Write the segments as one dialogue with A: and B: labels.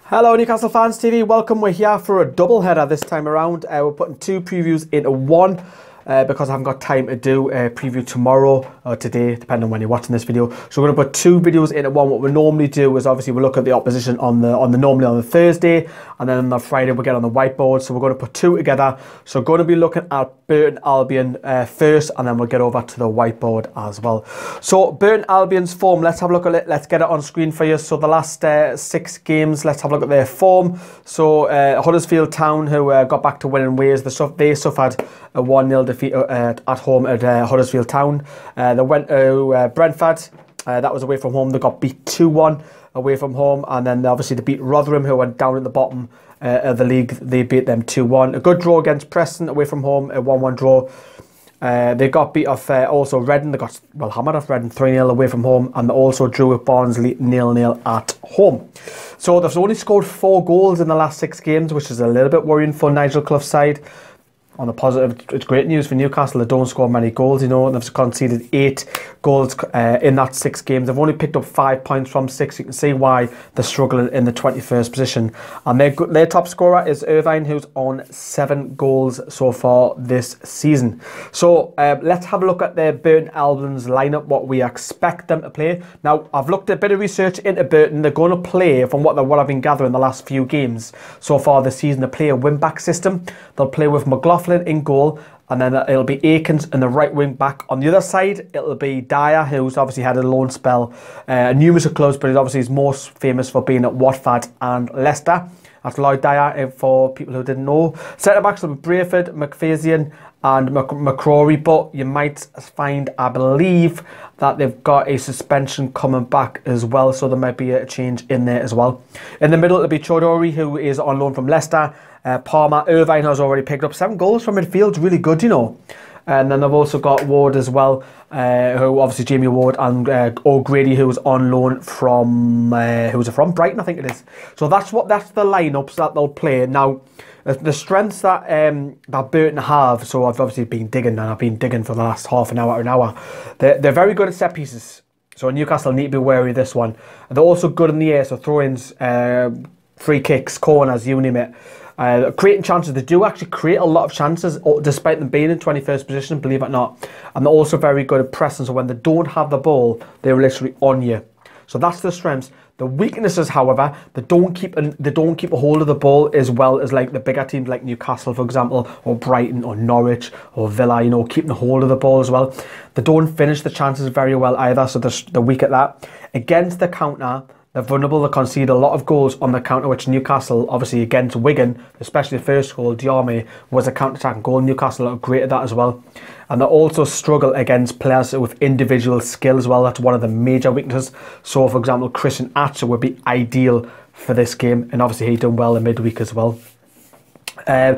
A: Hello Newcastle Fans TV, welcome. We're here for a double header this time around. We're putting two previews into one because I haven't got time to do a preview tomorrow or today, depending on when you're watching this video. So we're going to put two videos into one. What we normally do is obviously we look at the opposition normally on the Thursday, and then on the Friday we get on the whiteboard. So we're going to put two together. So we're going to be looking at Burton Albion first, and then we'll get over to the whiteboard as well. So Burton Albion's form, let's have a look at it. Let's get it on screen for you. So the last 6 games, let's have a look at their form. So Huddersfield Town, who got back to winning ways, they suffered a 1-0 defeat at home at Huddersfield Town. They went to Brentford. That was away from home. They got beat 2-1 away from home, and then obviously they beat Rotherham, who went down at the bottom of the league. They beat them 2-1. A good draw against Preston away from home, a 1-1 draw. They got beat off also Reading. They got hammered off Reading 3-0 away from home, and they also drew with Barnsley 0-0 at home. So they've only scored 4 goals in the last 6 games, which is a little bit worrying for Nigel Clough's side. On the positive, it's great news for Newcastle. They don't score many goals, you know. They've conceded 8 goals in that 6 games. They've only picked up 5 points from 6. You can see why they're struggling in the 21st position. And their top scorer is Irvine, who's on 7 goals so far this season. So let's have a look at their Burton Albion's lineup, what we expect them to play. Now, I've looked at a bit of research into Burton. They're going to play, from what I've been gathering the last few games so far this season, they play a wing-back system. They'll play with McLaughlin in goal, and then it'll be Akins in the right wing back. On the other side, it'll be Dyer, who's obviously had a loan spell numerous of clubs, but he's most famous for being at Watford and Leicester. That's Lloyd Dyer, for people who didn't know. Centre backs will be Brayford, McPherson and McCrory, but you might find, I believe, that they've got a suspension coming back as well, so there might be a change in there as well. In the middle, it'll be Chodori, who is on loan from Leicester. Palmer, Irvine has already picked up 7 goals from midfield, really good, you know. And then they've also got Ward as well, who obviously Jamie Ward, and O'Grady, who's on loan from from Brighton, I think it is. So that's the lineups that they'll play. Now, the strengths that that Burton have. So I've obviously been digging, and I've been digging for the last half an hour or an hour. They're very good at set pieces. So Newcastle need to be wary of this one. They're also good in the air, so throw-ins, free kicks, corners, you name it. Creating chances. They do actually create a lot of chances, despite them being in 21st position, believe it or not. And they're also very good at pressing, so when they don't have the ball, they're literally on you. So that's the strengths. The weaknesses, however, they don't keep a hold of the ball as well as like the bigger teams like Newcastle, for example, or Brighton or Norwich or Villa, you know, keeping a hold of the ball as well. They don't finish the chances very well either, so they're weak at that. Against the counter, they're vulnerable. They concede a lot of goals on the counter, which Newcastle, obviously against Wigan, especially the first goal, Diarmi, was a counter-attacking goal. Newcastle are great at that as well. And they also struggle against players with individual skill as well. That's one of the major weaknesses. So, for example, Christian Atcher would be ideal for this game, and obviously he's done well in midweek as well. How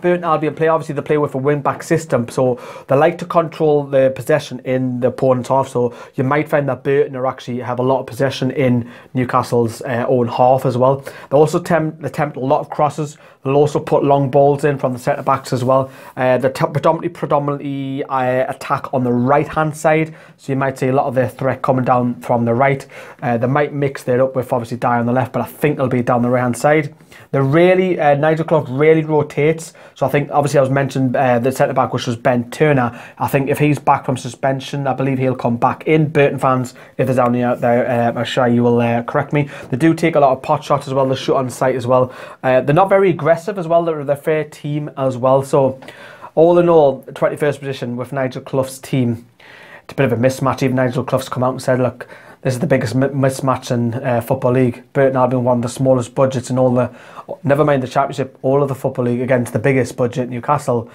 A: Burton Albion play, obviously they play with a wing-back system, so they like to control the possession in the opponent's half. So you might find that Burton actually have a lot of possession in Newcastle's own half as well. They also attempt a lot of crosses. They'll also put long balls in from the centre backs as well. They predominantly attack on the right hand side, so you might see a lot of their threat coming down from the right. They might mix that up with obviously Dyer on the left, but I think they'll be down the right hand side. Nigel Clough really rotates, so I think obviously I was mentioned the centre back, which was Ben Turner. I think if he's back from suspension, I believe he'll come back in. Burton fans, if there's any out there, I'm sure you will correct me. They do take a lot of pot shots as well. They shoot on sight as well. They're not very aggressive as well. They're a fair team as well. So all in all, 21st position with Nigel Clough's team. It's a bit of a mismatch. Even Nigel Clough's come out and said, look, this is the biggest mismatch in Football League. Burton Albion, one of the smallest budgets in all the, never mind the Championship, all of the Football League against the biggest budget, Newcastle.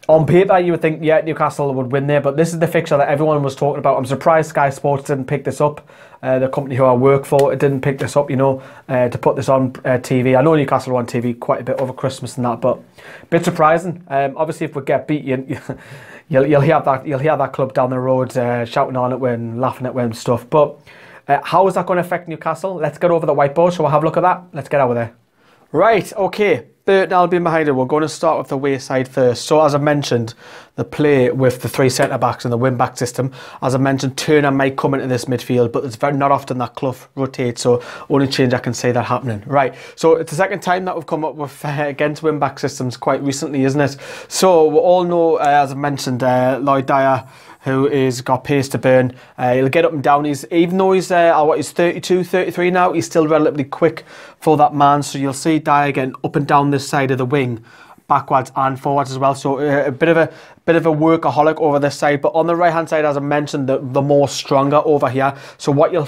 A: On paper, you would think, yeah, Newcastle would win there, but this is the fixture that everyone was talking about. I'm surprised Sky Sports didn't pick this up. The company who I work for, it didn't pick this up, you know, to put this on TV. I know Newcastle were on TV quite a bit over Christmas and that, but a bit surprising. Obviously, if we get beat, you'll hear that club down the road shouting on it and laughing at it and stuff. But how is that going to affect Newcastle? Let's get over the whiteboard. Shall we have a look at that? Let's get over there. Right, okay. Burton Albion behind it. We're going to start with the away side first. So as I mentioned, they play with the 3 centre-backs in the wing-back system. As I mentioned, Turner might come into this midfield, but it's very not often that Clough rotates, so only change I can see that happening. Right, so it's the second time that we've come up with against wing-back systems quite recently, isn't it? So we all know, as I mentioned, Lloyd Dyer, who is got pace to burn. He'll get up and down. Even though he's 32, 33 now, he's still relatively quick for that man. So you'll see Dyer getting up and down this side of the wing, backwards and forwards as well. So a bit of a workaholic over this side. But on the right hand side, as I mentioned, the more stronger over here. So what you'll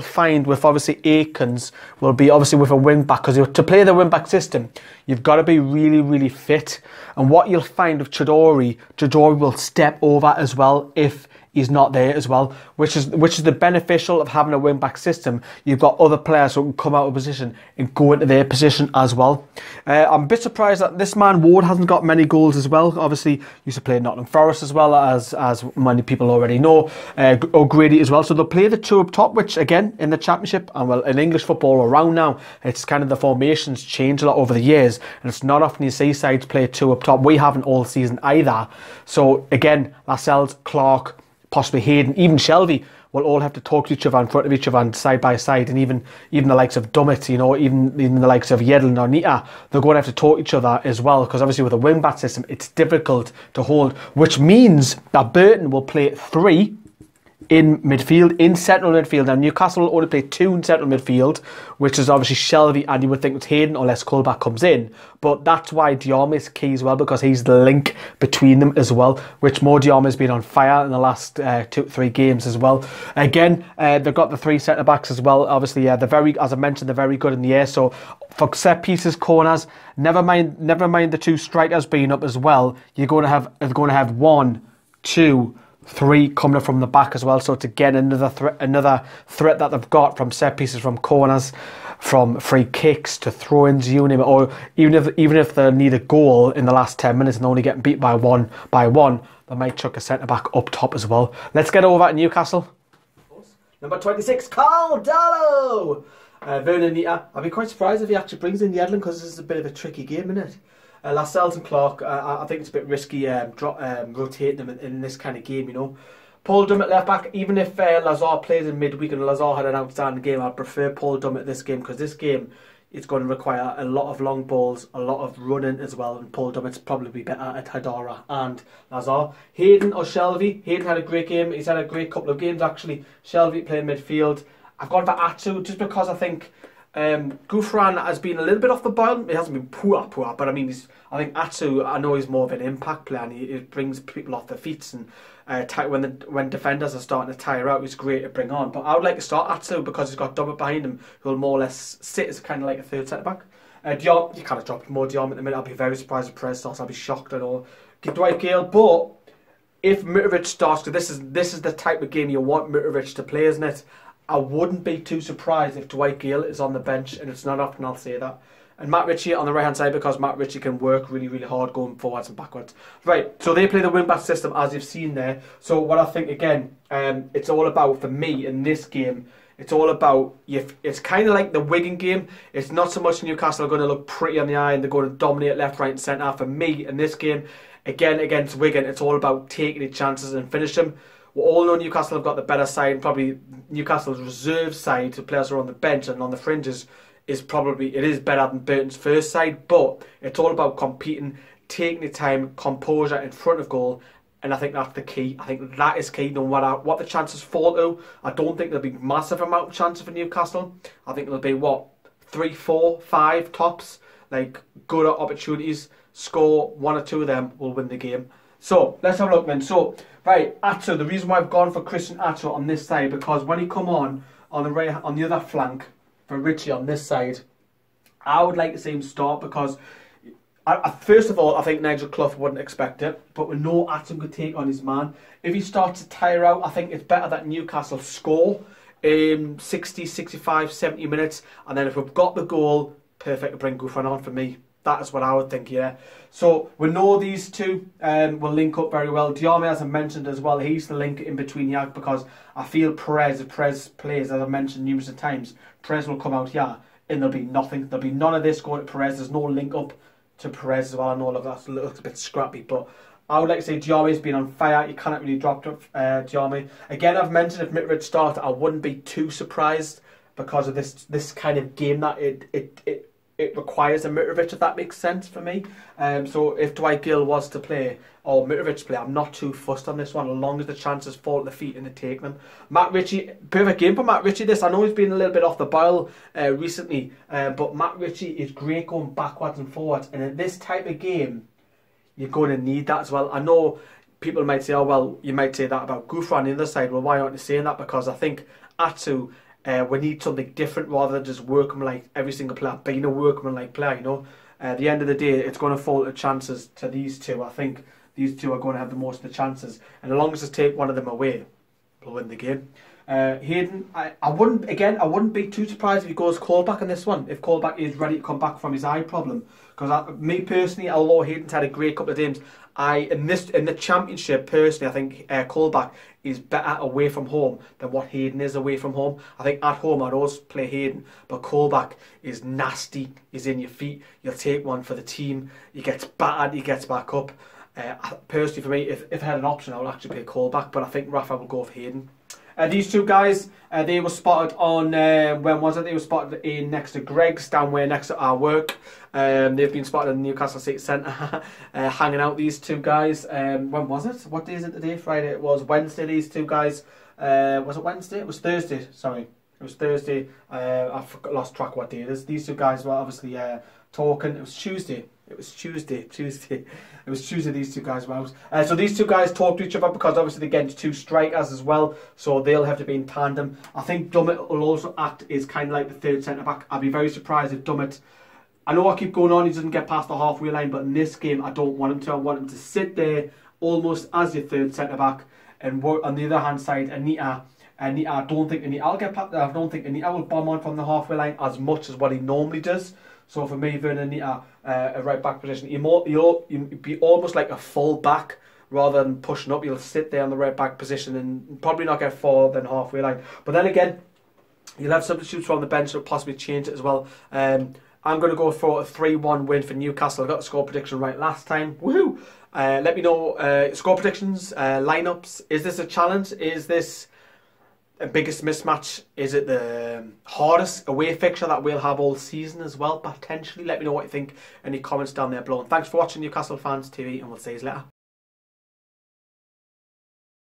A: find with obviously Aikens will be obviously with a wing back, because to play the wing back system, you've got to be really, really fit. And what you'll find with Chidori will step over as well if he's not there as well, which is the beneficial of having a wing back system. You've got other players who can come out of position and go into their position as well. I'm a bit surprised that this man Ward hasn't got many goals as well. Obviously used to play in Nottingham Forest as well, as many people already know. O'Grady as well. So they'll play the 2 up top, which again in the Championship and well in English football around now, it's kind of the formations change a lot over the years, and it's not often you see sides play 2 up top. We haven't all season either. So again, Lascelles, Clark, possibly Hayden, even Shelby will all have to talk to each other in front of each other and side by side, and even the likes of Dummett, you know, even the likes of Yedlin or Nita, they're going to have to talk to each other as well, because obviously with a wing back system it's difficult to hold, which means that Burton will play 3 in midfield, in central midfield. Now Newcastle will only play 2 in central midfield, which is obviously Shelby, and you would think it's Hayden unless Colback comes in. But that's why Diarma is key as well, because he's the link between them as well, which Mo Diarma has been on fire in the last 2-3 games as well. Again, they've got the 3 centre-backs as well. Obviously, they're very, as I mentioned, they're very good in the air. So for set pieces, corners, never mind the 2 strikers being up as well. You're going to have 1, 2, 3 coming up from the back as well. So to get another threat that they've got from set pieces, from corners, from free kicks to throw-ins, you name it, or even if they need a goal in the last 10 minutes and only getting beat by one, they might chuck a centre back up top as well. Let's get over to Newcastle. Number 26, Carl Dallow. Vernon Nita. I'd be quite surprised if he actually brings in Yedlin, because this is a bit of a tricky game, isn't it? Lascelles and Clark, I think it's a bit risky rotating them in this kind of game, you know. Paul Dummett left back, even if Lazar plays in midweek and Lazar had an outstanding game, I'd prefer Paul Dummett this game, because this game it's going to require a lot of long balls, a lot of running as well, and Paul Dummett's probably be better at Hadara and Lazar. Hayden or Shelby. Hayden had a great game. He's had a great couple of games actually. Shelby playing midfield. I've gone for Atsu just because I think Gouffran has been a little bit off the boil. He hasn't been poor, but I mean, I think Atsu, I know he's more of an impact player, and he brings people off their feet, and when defenders are starting to tire out, he's great to bring on. But I would like to start Atsu because he's got Dummett behind him, who will more or less sit as kind of like a third centre back. Dion, you kind of dropped more Dion at the minute. I'll be very surprised if Perez starts. I'll be shocked at all. Give Dwight Gale, but if Mitrovic starts, because this is the type of game you want Mitrovic to play, isn't it? I wouldn't be too surprised if Dwight Gale is on the bench, and it's not often I'll say that. And Matt Ritchie on the right hand side, because Matt Ritchie can work really, really hard going forwards and backwards. Right, so they play the wing-back system as you've seen there. So what I think, again, it's all about, for me in this game, it's all about, it's kind of like the Wigan game. It's not so much Newcastle are going to look pretty on the eye and they're going to dominate left, right and centre. For me, in this game, again, against Wigan, it's all about taking the chances and finish them. We all know Newcastle have got the better side, probably Newcastle's reserve side, so players are on the bench and on the fringes, is better than Burton's first side, but it's all about competing, taking the time, composure in front of goal, and I think that's the key. I think that is key, no matter what the chances fall to. I don't think there'll be massive amount of chances for Newcastle. I think there'll be, 3, 4, 5 tops, like good opportunities, score 1 or 2 of them, will win the game. So, let's have a look then. So, right, Atsu, the reason why I've gone for Christian Atsu on this side, because when he come on the other flank, for Richie on this side, I would like to see him start, because first of all, I think Nigel Clough wouldn't expect it, but we know Atsu could take on his man. If he starts to tire out, I think it's better that Newcastle score in 60, 65, 70 minutes, and then if we've got the goal, perfect to bring Gouffran on for me. That is what I would think, yeah. So we know these two will link up very well. Diarma, as I mentioned as well, he's the link in between here, because I feel Perez, if Perez plays, as I've mentioned numerous times, Perez will come out here and there'll be nothing. There'll be none of this going to Perez. There's no link up to Perez as well. I know that looks a bit scrappy, but I would like to say Diarmi's been on fire. You cannot really drop Diarmi. Again, I've mentioned if Mitrovic started, I wouldn't be too surprised because of this kind of game that it requires a Mitrovic, if that makes sense for me. So if Dwight Gill was to play, or Mitrovic to play, I'm not too fussed on this one, as long as the chances fall at the feet and they take them. Matt Ritchie, perfect game for Matt Ritchie this. I know he's been a little bit off the boil recently, but Matt Ritchie is great going backwards and forwards. And in this type of game, you're going to need that as well. I know people might say, oh, well, you might say that about Gouffre on the other side. Well, why aren't you saying that? Because I think Atsu, we need something different rather than just workman-like every single player, being a workman-like player, you know. At the end of the day, it's going to fall to chances to these two. I think these two are going to have the most of the chances. And as long as they take one of them away, we'll win the game. Hayden, I wouldn't be too surprised if he goes Colback in this one, if Colback is ready to come back from his eye problem. Because me personally, although Hayden's had a great couple of games, in the championship personally, I think Colback is better away from home than what Hayden is away from home. I think at home I'd always play Hayden, but Colback is nasty. He's in your feet. You'll take one for the team. He gets battered. He gets back up. Personally, for me, if I had an option, I would actually play Colback, but I think Rafa will go for Hayden. These two guys, they were spotted on, when was it? They were spotted in next to Greg's, down where next to our work. They've been spotted in the Newcastle City Centre, hanging out, these two guys. When was it? What day is it today? Friday. It was Wednesday, these two guys. Was it Wednesday? It was Thursday, sorry. It was Thursday. I lost track of what day it is. These two guys were obviously talking. It was Tuesday. It was Tuesday. It was Tuesday these two guys were out. So these two guys talk to each other because obviously they're getting two strikers as well. So they'll have to be in tandem. I think Dummett will also act as kind of like the third centre-back. I'd be very surprised if Dummett... I know I keep going on, he doesn't get past the halfway line, but in this game I don't want him to. I want him to sit there almost as your third centre-back and work on the other hand side. Anita, I don't think Anita will bomb on from the halfway line as much as what he normally does. So for me, Vernon Anita, a right back position, you'll be almost like a full back rather than pushing up. You'll sit there on the right back position and probably not get further than halfway line. But then again, you'll have substitutes from the bench that will possibly change it as well. I'm going to go for a 3-1 win for Newcastle. I got the score prediction right last time. Woohoo! Let me know score predictions, lineups. Is this a challenge? Is this a biggest mismatch? Is it the hardest away fixture that we'll have all season as well, potentially? Let me know what you think. Any comments down there below. And thanks for watching Newcastle Fans TV, and we'll see you later.